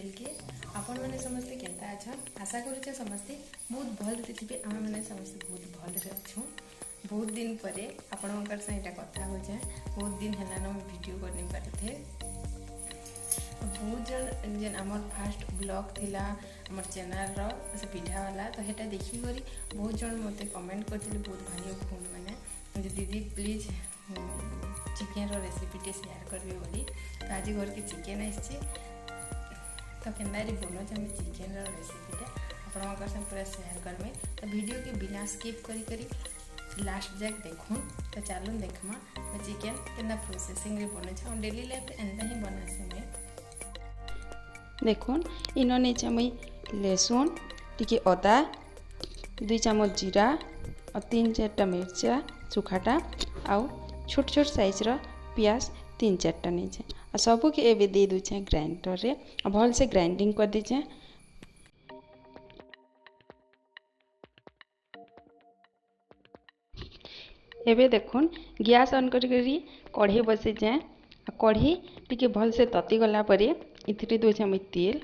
Channel के आपण मैंने समस्ते केंता अच्छा आशा करुचे समस्ते बहुत भल थे आम मैंने समस्ते बहुत भल अच्छू बहुत दिन पर आपण संगे कथा हो बहुत दिन है वीडियो करनी पारे बहुत जन जेन आमर फास्ट ब्लॉग थिला आमर चैनल रो से पिठा वाला तो हेटा देखी करी बहुत जन मते कमेंट करथिले बहुत भाई फोन मैंने दीदी प्लीज चिकेन रो रेसिपीटे शेयर करबे बोली तो आज घर के चिकेन आसी तो केन्दारी बोलो आम चिकेन रो रेसिपीटे आपण संग पूरा शेयर करमे तो वीडियो के बिना स्किप करी करी लास्ट जाक देखूँ तो चलो देखमा चिकेन केना प्रोसेसिंग रे बने छ डेली लाइफ एंदा ही बनासे मैं देखुन इन नहीं मुई लहसुन टी अदा 2 चामच जीरा और 3-4टा मिर्चा सुखाटा आउ छोट छोट साइज रो प्याज 3-4टा नहीं आ सबू के एवं दे दूचे ग्राइंडर रे भल से ग्राइंडिंग कर दीचे। एबे देखुन गैस ऑन करी कढ़ी बसई जाए कढ़ी टी भल से तती गला परे इथिरे दूचे मुई तेल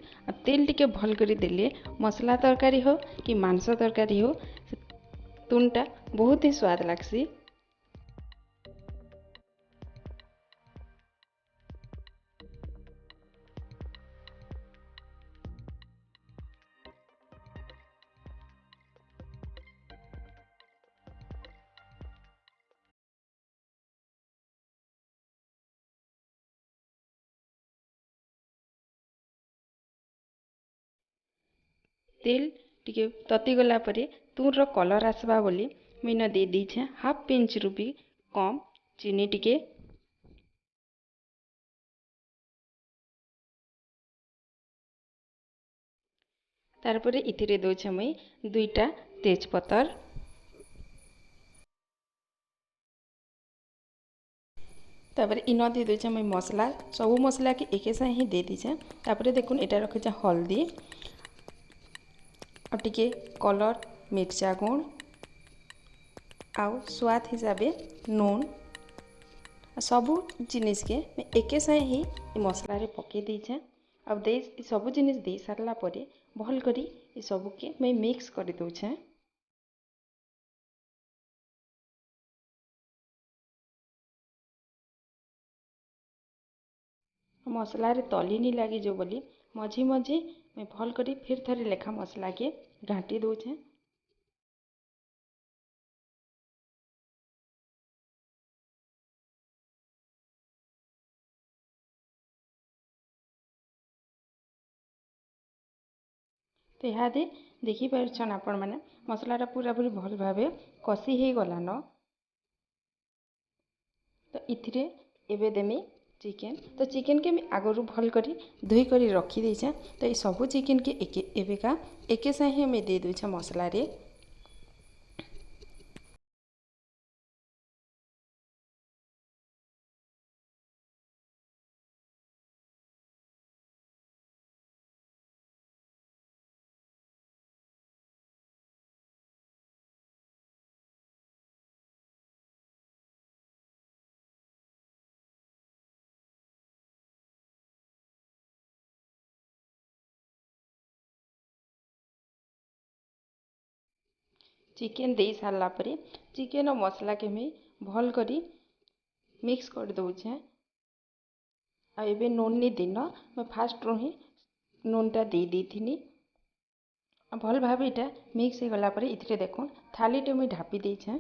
तेल टी भल कर देले मसला तरकारी हो कि मांस तरकारी हो तुनटा बहुत ही स्वाद लागसी। तेल टी तती गला परे तुर कलर आसबा बोली मुझे दे दीछे हाफ पिंच रु भी कम चीनी टी तारपरे इथिरे दौछे मुई 2टा तेजपतर तापर इन दे दौचे मुई मसला सबू मसला के एक साथ ही दे दीछे तापर देखुन एटा रखीचे हल्दी और टिके कलर मिर्चा गुण आउ स्वाद हिसाब नून सबू जिनिस के एक साथ ही मसला रे पके दीछे अब दे सबू जिनिस दे सारला परे भल करी ये सबू के मैं मिक्स कर दौछे। मसला रे तली नहीं लगी जो बोली मझी मझी मैं भल करी फिर थरे लेखा मसला के घाटी दौछे। तो यहाँ दे देखी पारछन आपण मैंने मसलाटा पूरा पूरी भल भाव कषि हो गलान तो इथिरे एबे देमी चिकेन तो चिकेन के आगरू भल करी धोई करी रखी देछे तो ये सबू चिकेन के एबेका एक साथ ही मैं दे दूछे मसला रे। चिकेन दे सारला परे चिकेन और मसला के मैं भल करी मिक्स कर दौछे आ एबे नून नी दिन मैं फास्ट रू ही नूनटा दे दी भल भाव यहाँ मिक्स हो गला परे इथिरे देखुन थालीटे मुई ढापी देछे।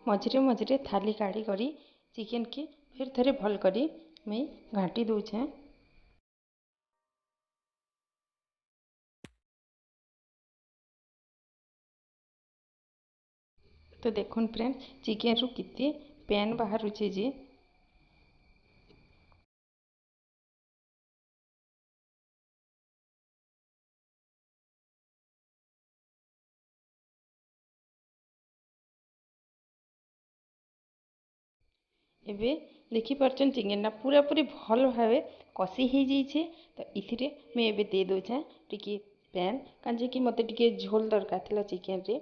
मझे मझे थाली काढ़ी करी चिकेन के फिर थरे भल करी मैं घाटी दौछे। तो देखुन फ्रेंड चिकेन रु कितने पैन बाहर जे एबे देखी पार्छन चिकेन पूरा पूरी भल भाव कषि हो जाइए तो इथिरे मैं एबे दे दौछे टिके पैन कहीं कि मत टे झोल दरकार था चिकेन रे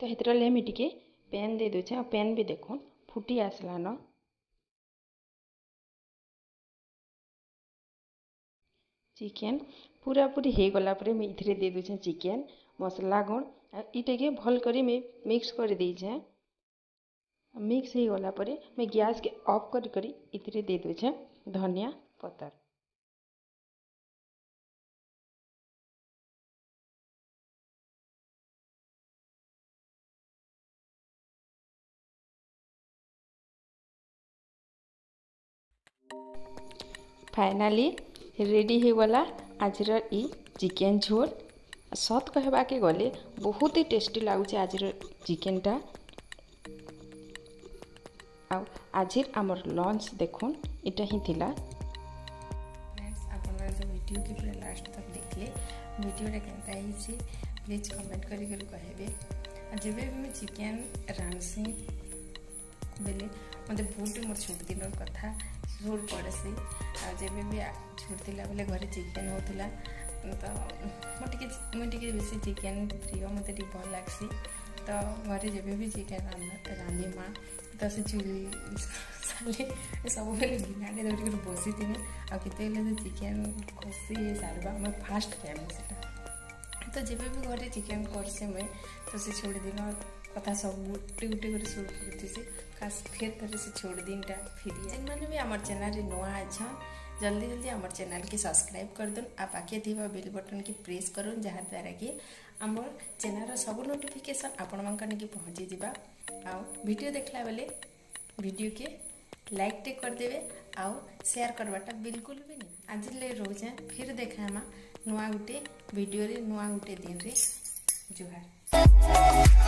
तो हेतर मुझे टे पैन दे दूचे और पैन भी देखो फुटी आसलान चिकेन पूरा पूरी हो गला पर मुझे दे दूचे चिकेन मसला गुण इटे के भल करी मिक्स कर दीचे मिक्स हो गला पर मैं गैस के ऑफ करी इतरे दे दूचे धनिया पतर फाइनाली रेडी हो गला आज ई चिकेन झोल सत कहबा के गले बहुत ही टेस्टी लगुच आज चिकेनटा आज आमर लंच देखुन इटा ही थिला। फ्रेंड्स आपण जो वीडियो के पूरा लास्ट तक देखले वीडियोटा केनता ही प्लीज कमेंट करी कहबे जब भी मैं चिकेन रांधसी बेले मत बहुत मोर छुट दिन कथा झोल पड़सी जब भी छुट थिला बेले घरे चिकेन होता तो मुझे बेसी चिकेन प्रिय मत भल लगसी तो घरे जब भी चिकेन रांधि माँ तो से चूली सब गिनाटे धरिक बसी थी आते चिकेन कषि सारवा मैं फास्ट खाए तो जब भी घरे चिकेन करसे मुझे तो से छोड़ दिन कथा सब गोटे गोटे कर सुट करती खास फिर थे से छोड़ दिन टा फिर मैंने भी आम चैनल नुआ अच्छा जल्दी जल्दी आम चैनल की सब्सक्राइब कर दून आ पाखे थी बेल बटन की प्रेस करूँ जहाँ द्वारा कि आम चैनल सब नोटिफिकेशन आपण मन की पहुँची जावा आ वीडियो देखला बेले वीडियो के लाइक टे कर देवे आउ शेयर करवाटा बिल्कुल भी नहीं आज ले रोजे फिर देखा नुआ गुटे वीडियो रे नुआ गुटे दिन रे जुहार।